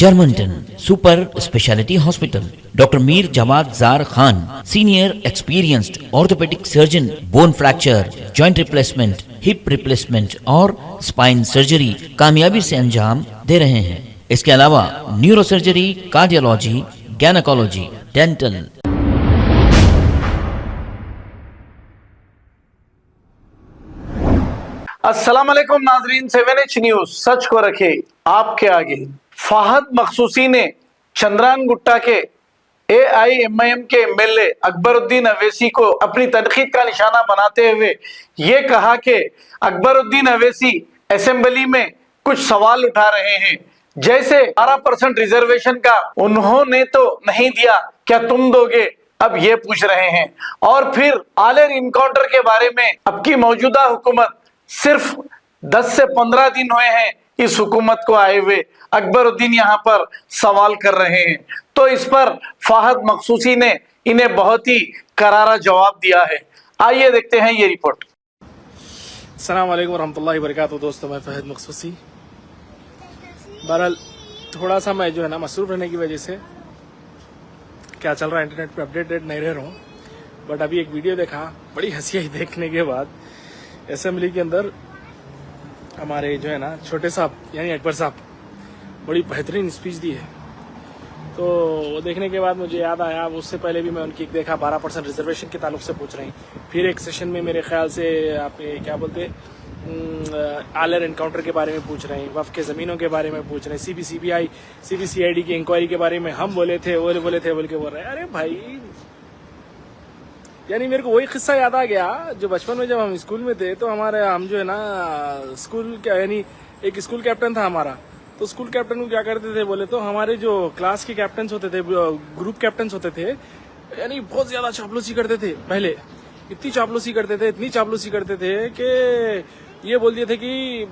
Germanton super speciality hospital, doctor Mir Jawad Jar Khan, senior experienced orthopaedic surgeon, bone fracture, joint replacement, hip replacement और spine surgery कामयाबी से अंजाम दे रहे हैं। इसके अलावा neuro surgery, cardiology, gynaecology, dental. अस्सलाम वालेकुम नाजरीन, 7H न्यूज सच को रखे आपके आगे। फाहद मखसूसी ने चंद्रान गुट्टा के AIMIM के MLA अकबरुद्दीन अवैसी को अपनी तनकीद का निशाना बनाते हुए ये कहा कि अकबरुद्दीन अवैसी असेंबली में कुछ सवाल उठा रहे हैं, जैसे 12% रिजर्वेशन का उन्होंने तो नहीं दिया, क्या तुम दोगे, अब ये पूछ रहे हैं। और फिर आलेर इनकाउंटर के बारे में अब की मौजूदा हुकूमत सिर्फ 10 से 15 दिन हुए हैं इस हुकूमत को आए हुए, अकबरुद्दीन यहाँ पर सवाल कर रहे हैं। तो इस पर फाहद मखसूसी ने इन्हें बहुत ही करारा जवाब दिया है। आइए देखते हैं ये रिपोर्ट। अस्सलाम वालेकुम रहमतुल्लाहि व बरकातहू। दोस्तों, मैं फाहद मखसूसी। बहरहाल थोड़ा सा मैं जो है ना मसरूफ रहने की वजह से क्या चल रहा है इंटरनेट पे अपडेटेड नहीं रह रहा हूँ, बट अभी एक वीडियो देखा, बड़ी हंसी आई देखने के बाद। असेंबली के अंदर हमारे जो है ना छोटे साहब यानी अकबर साहब बड़ी बेहतरीन स्पीच दी है। तो वो देखने के बाद मुझे याद आया, उससे पहले भी मैं उनकी देखा 12% रिजर्वेशन के ताल्लुक से पूछ रही। फिर एक सेशन में मेरे ख्याल से आप क्या बोलते आलर एनकाउंटर के बारे में पूछ रहे हैं, वफ़ के ज़मीनों के बारे में पूछ रहे हैं, CBCID की इंक्वायरी के बारे में हम बोले थे, वो बोले थे बोल के बोल रहे हैं। अरे भाई, यानी मेरे को वही किस्सा याद आ गया जो बचपन में जब हम स्कूल में थे तो हम जो है ना स्कूल क्या यानी एक स्कूल कैप्टन था हमारा। तो स्कूल कैप्टन को क्या करते थे बोले तो हमारे जो क्लास के कैप्टन होते थे, ग्रुप कैप्टन होते थे, यानी बहुत ज्यादा चापलूसी करते थे। पहले इतनी चापलूसी करते थे कि ये बोल दिए थे कि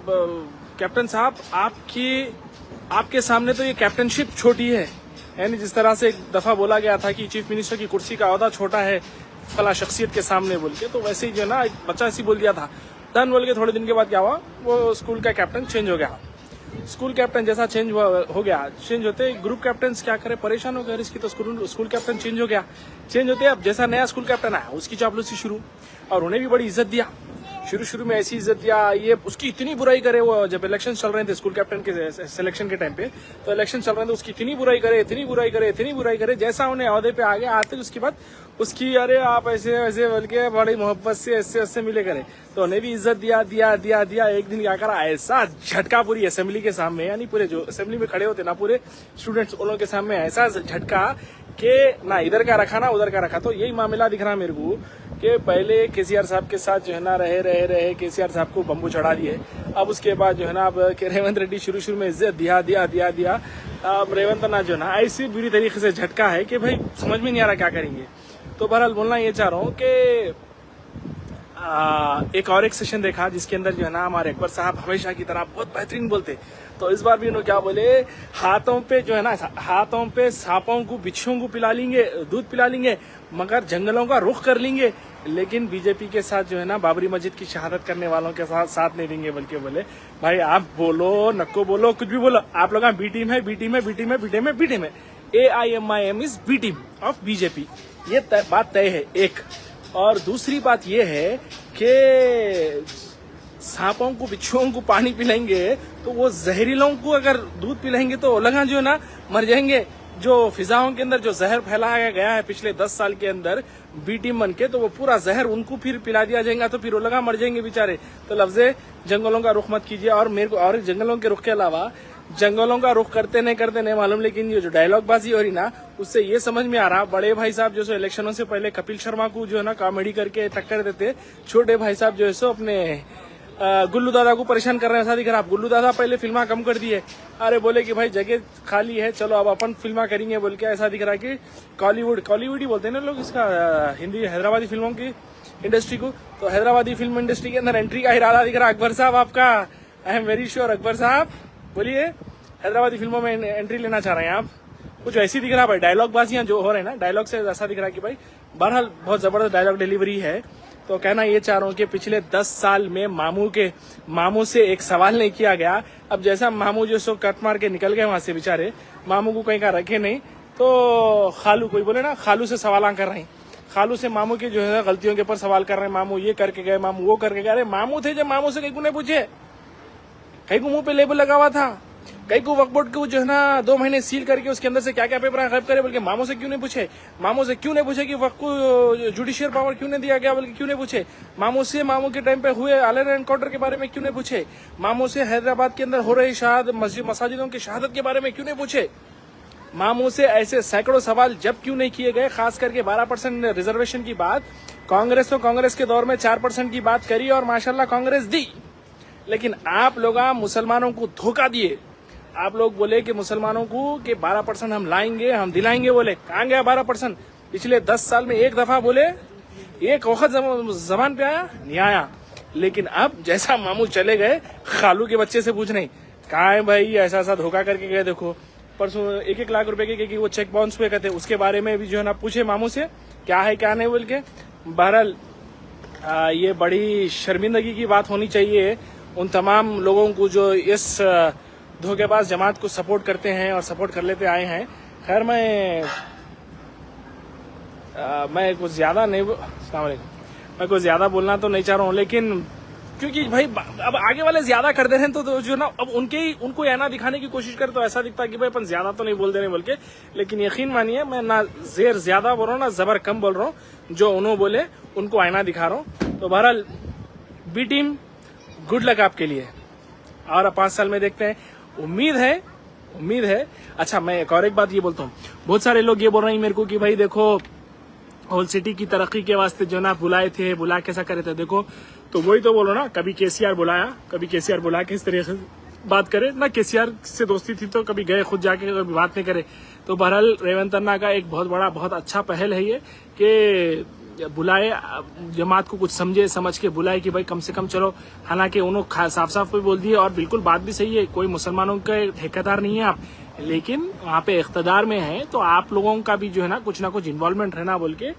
कैप्टन साहब आपके सामने तो ये कैप्टनशिप छोटी है, यानी जिस तरह से एक दफा बोला गया था कि चीफ मिनिस्टर की कुर्सी का ओहदा छोटा है फला शख्सियत के सामने बोल के, तो वैसे ही जो है ना एक बच्चा ऐसी बोल दिया था। डन बोल के थोड़े दिन के बाद क्या हुआ, वो स्कूल का कैप्टन चेंज हो गया। स्कूल कैप्टन जैसा चेंज हो गया, चेंज होते ग्रुप कैप्टन क्या करे, परेशान हो गए इसकी, तो स्कूल कैप्टन चेंज हो गया। चेंज होते अब जैसा नया स्कूल कैप्टन आया उसकी चापलूसी शुरू, और उन्हें भी बड़ी इज्जत दिया। शुरू में ऐसी इज्जत दिया, ये उसकी इतनी बुराई करे। वो जब इलेक्शन चल रहे थे स्कूल कैप्टन के सिलेक्शन के टाइम पे, तो इलेक्शन चल रहे थे, उसकी इतनी बुराई करे, जैसा उन्हें अहदे पे आगे आते उसके बाद उसकी अरे आप ऐसे बोल के बड़ी मोहब्बत से ऐसे मिले करे, तो उन्हें भी इज्जत दिया। एक दिन क्या करा, ऐसा झटका पूरी असेंबली के सामने, यानी पूरे जो असेंबली में खड़े होते ना पूरे स्टूडेंट्स, उन लोगों के सामने ऐसा झटका कि ना इधर का रखा ना उधर का रखा। तो यही मामला दिख रहा मेरे को कि पहले केसीआर साहब के साथ जो है ना रहे केसीआर साहब को बम्बू चढ़ा दिए। अब उसके बाद जो है ना अब रेवंत रेड्डी शुरू में इज्जत दिया। अब रेवंत ना जो है ना ऐसी बुरी तरीके से झटका है कि भाई समझ में नहीं आ रहा क्या करेंगे। तो बहरहाल बोलना ये चाह रहा हूँ कि एक सेशन देखा जिसके अंदर जो है ना हमारे अकबर साहब हमेशा की तरह बहुत बेहतरीन बोलते। तो इस बार भी उन्होंने क्या बोले, हाथों पे जो है ना हाथों पे सांपों को बिच्छुओं को दूध पिला लेंगे, मगर जंगलों का रुख कर लेंगे, लेकिन बीजेपी के साथ जो है ना बाबरी मस्जिद की शहादत करने वालों के साथ नहीं देंगे। बल्कि बोले भाई आप बोलो नको बोलो कुछ भी बोलो, आप लोग बी टीम है। AIMIM is B team of BJP, ये बात तय है एक। और दूसरी बात ये है कि सांपों को बिच्छुओं को पानी पिलाएंगे तो वो जहरीलों को अगर दूध पिलाएंगे तो लगा जो है ना मर जाएंगे। जो फिजाओं के अंदर जो जहर फैलाया गया है पिछले 10 साल के अंदर बी टीम बन के, तो वो पूरा जहर उनको फिर पिला दिया जाएगा, तो फिर वो लगा मर जाएंगे बेचारे। तो लफ्ज़े जंगलों का रुख मत कीजिए। और मेरे को और जंगलों के रुख के अलावा जंगलों का रुख करते नहीं मालूम, लेकिन ये जो डायलॉग बाजी हो रही ना उससे ये समझ में आ रहा, बड़े भाई साहब जो सो इलेक्शनों से पहले कपिल शर्मा को जो है ना कॉमेडी करके टक्कर देते, छोटे भाई साहब जो है सो अपने गुल्लू दादा को परेशान कर रहे हैं। ऐसा दिख रहा, गुल्लू दादा पहले फिल्मा कम कर दिए, अरे बोले कि भाई जगह खाली है चलो अब अपन फिल्मा करेंगे बोल के। ऐसा दिख रहा कि कॉलीवुड ही बोलते हैं ना लोग इसका, हिंदी हैदराबादी फिल्मों की इंडस्ट्री को। तो हैदराबादी फिल्म इंडस्ट्री के अंदर एंट्री का इरादा दिख रहा अकबर साहब आपका। I am very sure Akbar साहब, बोलिए हैदराबादी फिल्मों में एंट्री लेना चाह रहे हैं आप, कुछ ऐसी दिख रहा भाई। डायलॉग बाजियां जो हो रहे हैं ना, डायलॉग से ऐसा दिख रहा है कि भाई बहरहाल बहुत जबरदस्त डायलॉग डिलीवरी है। तो कहना ये चाह रहा हूँ कि पिछले 10 साल में मामू से एक सवाल नहीं किया गया। अब जैसा मामू जो सो कट मार के निकल गए वहां से बेचारे, मामू को कहीं का रखे नहीं, तो खालू, कोई बोले ना खालू से सवाल कर रहे हैं, खालू से मामू की जो है गलतियों के ऊपर सवाल कर रहे हैं, मामू ये करके गए, मामू वो करके गए। अरे मामू थे जब मामू से कहीं को नहीं पूछे, कहीं को मुंह पे लेबल लगा हुआ था, कहीं को वक्फ बोर्ड को जो है ना 2 महीने सील करके उसके अंदर से क्या क्या पेपर गायब करे, बल्कि मामू से क्यों नहीं पूछे, मामू से क्यों नहीं पूछे कि वक्फ को जुडिशियल पावर क्यों नहीं दिया गया, बल्कि क्यों नहीं पूछे मामू से, मामू के टाइम पे हुए आलर एनकाउंटर के बारे में क्यों नहीं पूछे, मामू से हैदराबाद के अंदर हो रही मसाजिदों की शहादत के बारे में क्यों नहीं पूछे, मामू से ऐसे सैकड़ों सवाल जब क्यों नहीं किए गए। खास करके 12% रिजर्वेशन की बात कांग्रेस के दौर में 4% की बात करी और माशाल्लाह कांग्रेस दी, लेकिन आप लोग मुसलमानों को धोखा दिए। आप लोग बोले कि मुसलमानों को कि 12% हम लाएंगे, हम दिलाएंगे, बोले कहां गया 12%? पिछले 10 साल में एक दफा बोले, एक वक्त जबान पे आया, नहीं आया। लेकिन अब जैसा मामू चले गए, खालू के बच्चे से पूछ नहीं कहा है भाई ऐसा ऐसा धोखा करके गए, देखो परसों 1-1 लाख रुपए के वो चेक बाउंस हुए कहते, उसके बारे में भी जो है ना पूछे मामू से क्या है क्या नहीं बोल के। बहरहाल ये बड़ी शर्मिंदगी की बात होनी चाहिए उन तमाम लोगों को जो इस धोखेबाज जमात को सपोर्ट करते हैं और सपोर्ट कर लेते आए हैं। खैर मैं कुछ ज्यादा नहीं, अस्सलाम वालेकुम, मैं कुछ ज्यादा बोलना तो नहीं चाह रहा हूँ, लेकिन क्योंकि भाई अब आगे वाले ज्यादा कर दे रहे हैं तो जो ना अब उनको ऐना दिखाने की कोशिश करे तो ऐसा दिखता है कि भाई अपन ज्यादा तो नहीं बोल दे रहे बोल के। लेकिन यकीन मानिए मैं ना जेर ज्यादा बोल रहा हूँ ना जबर कम बोल रहा हूँ, जो उन्होंने बोले उनको आईना दिखा रहा हूँ। तो बहरहाल बी टीम गुड लक आपके लिए, और 5 साल में देखते हैं, उम्मीद है। अच्छा मैं एक बात ये बोलता हूँ, बहुत सारे लोग ये बोल रहे हैं मेरे को कि भाई देखो होल सिटी की तरक्की के वास्ते जो ना बुलाए थे, बुला कैसा करे थे, देखो तो वही तो बोलो ना, कभी केसीआर बुला के इस तरीके से बात करे ना, केसीआर से दोस्ती थी तो कभी गए खुद जाके, कभी बात नहीं करे। तो बहरहाल रेवंत अन्ना का एक बहुत अच्छा पहल है ये कि बुलाए, जमात को कुछ समझ के बुलाए कि भाई कम से कम चलो। हालांकि उन्होंने साफ भी बोल दिए और बिल्कुल बात भी सही है, कोई मुसलमानों के ठेकेदार नहीं है आप, लेकिन वहाँ पे इख्तदार में है तो आप लोगों का भी जो है ना कुछ इन्वॉल्वमेंट रहना बोल के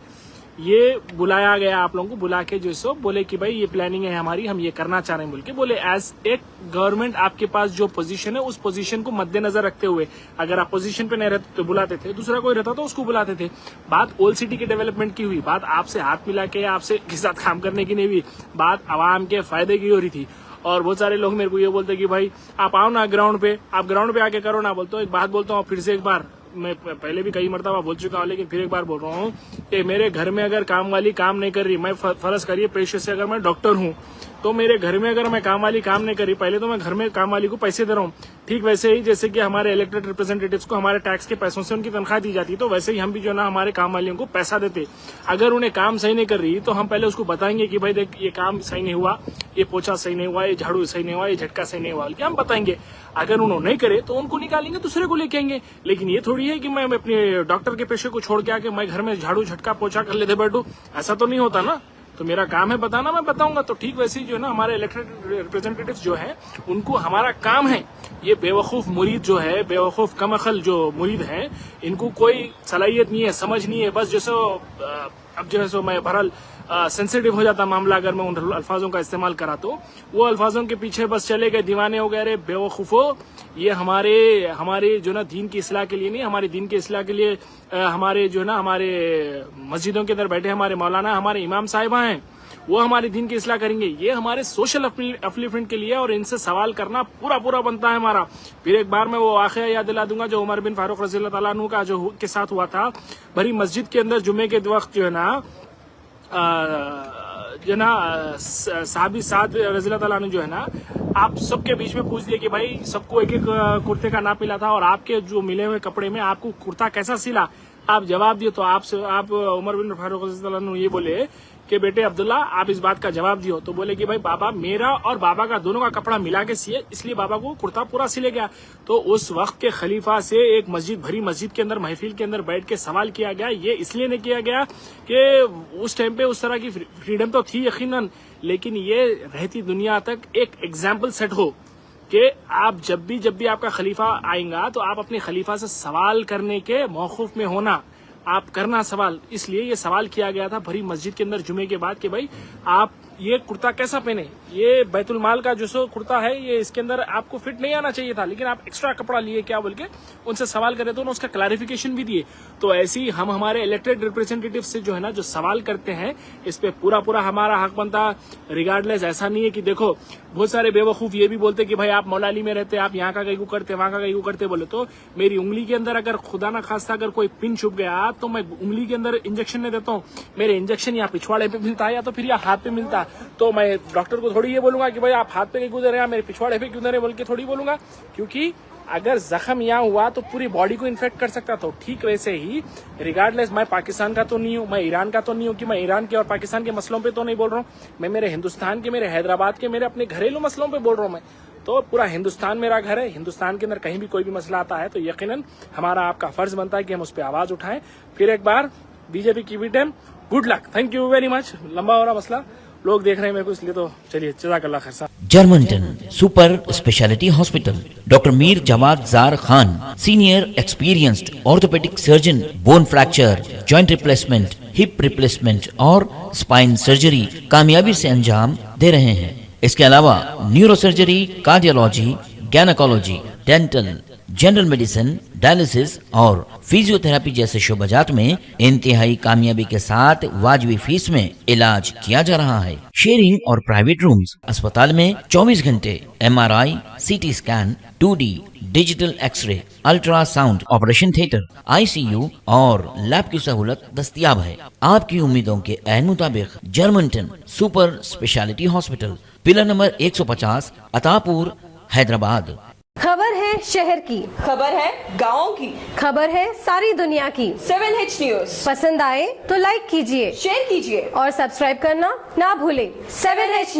ये बुलाया गया। आप लोगों को बुला के जो सो बोले कि भाई ये प्लानिंग है हमारी, हम ये करना चाह रहे हैं बोल के बोले। एज एक गवर्नमेंट आपके पास जो पोजीशन है उस पोजीशन को मद्देनजर रखते हुए, अगर आप पोजीशन पे नहीं रहते तो बुलाते थे, दूसरा कोई रहता तो उसको बुलाते थे। बात ओल्ड सिटी के डेवलपमेंट की हुई, बात आपसे हाथ मिला के आपसे के साथ काम करने की नहीं हुई, बात आवाम के फायदे की हो रही थी। और बहुत सारे लोग मेरे को ये बोलते कि भाई आप आओ ना ग्राउंड पे, आप ग्राउंड पे आके करो ना। बोलता हूँ एक बात बोलता हूँ फिर से, एक बार मैं पहले भी कई मरतबा बोल चुका हूँ लेकिन फिर एक बार बोल रहा हूँ कि मेरे घर में अगर काम वाली काम नहीं कर रही, मैं फर्ज करिए पेशे से अगर मैं डॉक्टर हूँ तो मेरे घर में अगर मैं काम वाली काम नहीं कर रही, पहले तो मैं घर में काम वाली को पैसे दे रहा हूँ। ठीक वैसे ही जैसे कि हमारे इलेक्टेड रिप्रेजेंटेटिव्स को हमारे टैक्स के पैसों से उनकी तनख्वाह दी जाती है, तो वैसे ही हम भी जो ना हमारे काम वालियों को पैसा देते। अगर उन्हें काम सही नहीं कर रही तो हम पहले उसको बताएंगे कि भाई देख ये काम सही नहीं हुआ, ये पोछा सही नहीं हुआ, ये झाड़ू सही नहीं हुआ, ये झटका सही नहीं हुआ, हम बताएंगे। अगर उन्होंने नहीं करे तो उनको निकालेंगे, दूसरे को लेके आएंगे। लेकिन ये थोड़ी है कि मैं अपने डॉक्टर के पेशे को छोड़ के आके मैं घर में झाड़ू झटका पोछा कर लेते बैठू, ऐसा तो नहीं होता ना। तो मेरा काम है बताना, मैं बताऊंगा। तो ठीक वैसे ही जो है ना हमारे इलेक्टेड रिप्रेजेंटेटिव्स जो है उनको हमारा काम है, ये बेवकूफ मुरीद जो है, बेवकूफ कमअखल जो मुरीद है, इनको कोई सलाहियत नहीं है, समझ नहीं है। बस जैसे अब जो है सो मैं बहरहाल सेंसिटिव हो जाता मामला अगर मैं उन अल्फाजों का इस्तेमाल करा तो वो अल्फाजों के पीछे बस चले गए, दीवाने हो गए। अरे बेवकूफो, ये हमारे जो ना दीन की इस्लाह के लिए नहीं, हमारे दीन के इस्लाह के लिए हमारे जो ना हमारे मस्जिदों के अंदर बैठे हमारे मौलाना, हमारे इमाम साहिबा हैं, वो हमारे दीन की इस्लाह करेंगे। ये हमारे सोशल अपलिफ्टमेंट के लिए, और इनसे सवाल करना पूरा बनता है हमारा। फिर एक बार मैं वो वाक़या याद दिला दूंगा जो उमर बिन फारूक रज़ी अल्लाह तआला अन्हु का जो के साथ हुआ था। भरी मस्जिद के अंदर जुमे के वक्त जो है ना साहबी साद रज़ी अल्लाह तआला अन्हु जो है ना आप सबके बीच में पूछ दिया कि भाई सबको एक एक कुर्ते का नाप मिला था और आपके जो मिले हुए कपड़े में आपको कुर्ता कैसा सिला, आप जवाब दिए। तो आप उमर बिन फारूक रज़ी अल्लाह अन्हु ये बोले कि बेटे अब्दुल्ला आप इस बात का जवाब दियो। तो बोले कि भाई बाबा मेरा और बाबा का दोनों का कपड़ा मिला के सिए, इसलिए बाबा को कुर्ता पूरा सिले गया। तो उस वक्त के खलीफा से एक भरी मस्जिद के अंदर महफिल के अंदर बैठ के सवाल किया गया। ये इसलिए नहीं किया गया कि उस टाइम पे उस तरह की फ्रीडम तो थी यकीनन, लेकिन ये रहती दुनिया तक एक एग्जाम्पल सेट हो कि आप जब भी आपका खलीफा आएगा तो आप अपने खलीफा से सवाल करने के मौकूफ में होना। आप करना सवाल, इसलिए ये सवाल किया गया था भरी मस्जिद के अंदर जुमे के बाद कि भाई आप ये कुर्ता कैसा पहने, ये बैतुल माल का जो सो कुर्ता है ये इसके अंदर आपको फिट नहीं आना चाहिए था, लेकिन आप एक्स्ट्रा कपड़ा लिए क्या बोल के उनसे सवाल करे तो उन्होंने उसका क्लैरिफिकेशन भी दिए। तो ऐसे ही हम हमारे इलेक्टेड रिप्रेजेंटेटिव से जो है ना जो सवाल करते हैं इस पे पूरा हमारा हक बनता। रिगार्डलेस ऐसा नहीं है कि देखो बहुत सारे बेवकूफ ये भी बोलते कि भाई आप मौलाली में रहते, आप यहाँ का कहीं करते, वहां का कहीं करते, बोले तो मेरी उंगली के अंदर अगर खुदा ना खास्ता अगर कोई पिन छुप गया तो मैं उंगली के अंदर इंजेक्शन नहीं देता हूँ। मेरे इंजेक्शन या पिछवाड़े पे मिलता है या तो फिर या हाथ पे मिलता है, तो मैं डॉक्टर को थोड़ी ये बोलूंगा कि भाई आप हाथ पे क्यों दे रहे हैं, मेरे पिछवाड़े पे क्यों दे रहे बोल के थोड़ी बोलूंगा, क्योंकि अगर जख्म यहाँ हुआ तो पूरी बॉडी को इन्फेक्ट कर सकता। तो ठीक वैसे ही रिगार्डलेस मैं पाकिस्तान का तो नहीं हूँ, मैं ईरान का तो नहीं हूँ कि मैं ईरान के और पाकिस्तान के मसलों पे तो नहीं बोल रहा हूँ, मैं मेरे हिंदुस्तान के, मेरे हैदराबाद के, मेरे अपने घरेलू मसलों पे बोल रहा हूँ। मैं तो पूरा हिंदुस्तान मेरा घर है, हिंदुस्तान के अंदर कहीं भी कोई भी मसला आता है तो यकीनन हमारा आपका फर्ज बनता है कि हम उस पर आवाज उठाएं। फिर एक बार बीजेपी की वीटेम good luck, thank you very much. लंबा हो रहा मसला, लोग देख रहे हैं मेरे को इसलिए, तो चलिए जज़ाकल्लाह खैर साहब। जर्मनटन super speciality hospital, doctor Mir जमात जार Khan, senior experienced orthopaedic surgeon, bone fracture, joint replacement, hip replacement और स्पाइन सर्जरी कामयाबी से अंजाम दे रहे हैं। इसके अलावा neuro surgery, cardiology, gynaecology, dental, general medicine, dialysis और फिजियोथेरेपी जैसे शोबाजात में इंतहाई कामयाबी के साथ वाजिबी फीस में इलाज किया जा रहा है। शेयरिंग और प्राइवेट रूम्स, अस्पताल में 24 घंटे MRI, CT scan, 2D digital x ray, ultrasound, operation theatre, ICU और लैब की सहूलत दस्तयाब है। आपकी उम्मीदों के ऐन मुताबिक Germanten super speciality hospital, pillar number 150, Attapur, Hyderabad. खबर है शहर की, खबर है गाँव की, खबर है सारी दुनिया की। 7H न्यूज पसंद आए तो लाइक कीजिए, शेयर कीजिए और सब्सक्राइब करना ना भूलें। 7H news.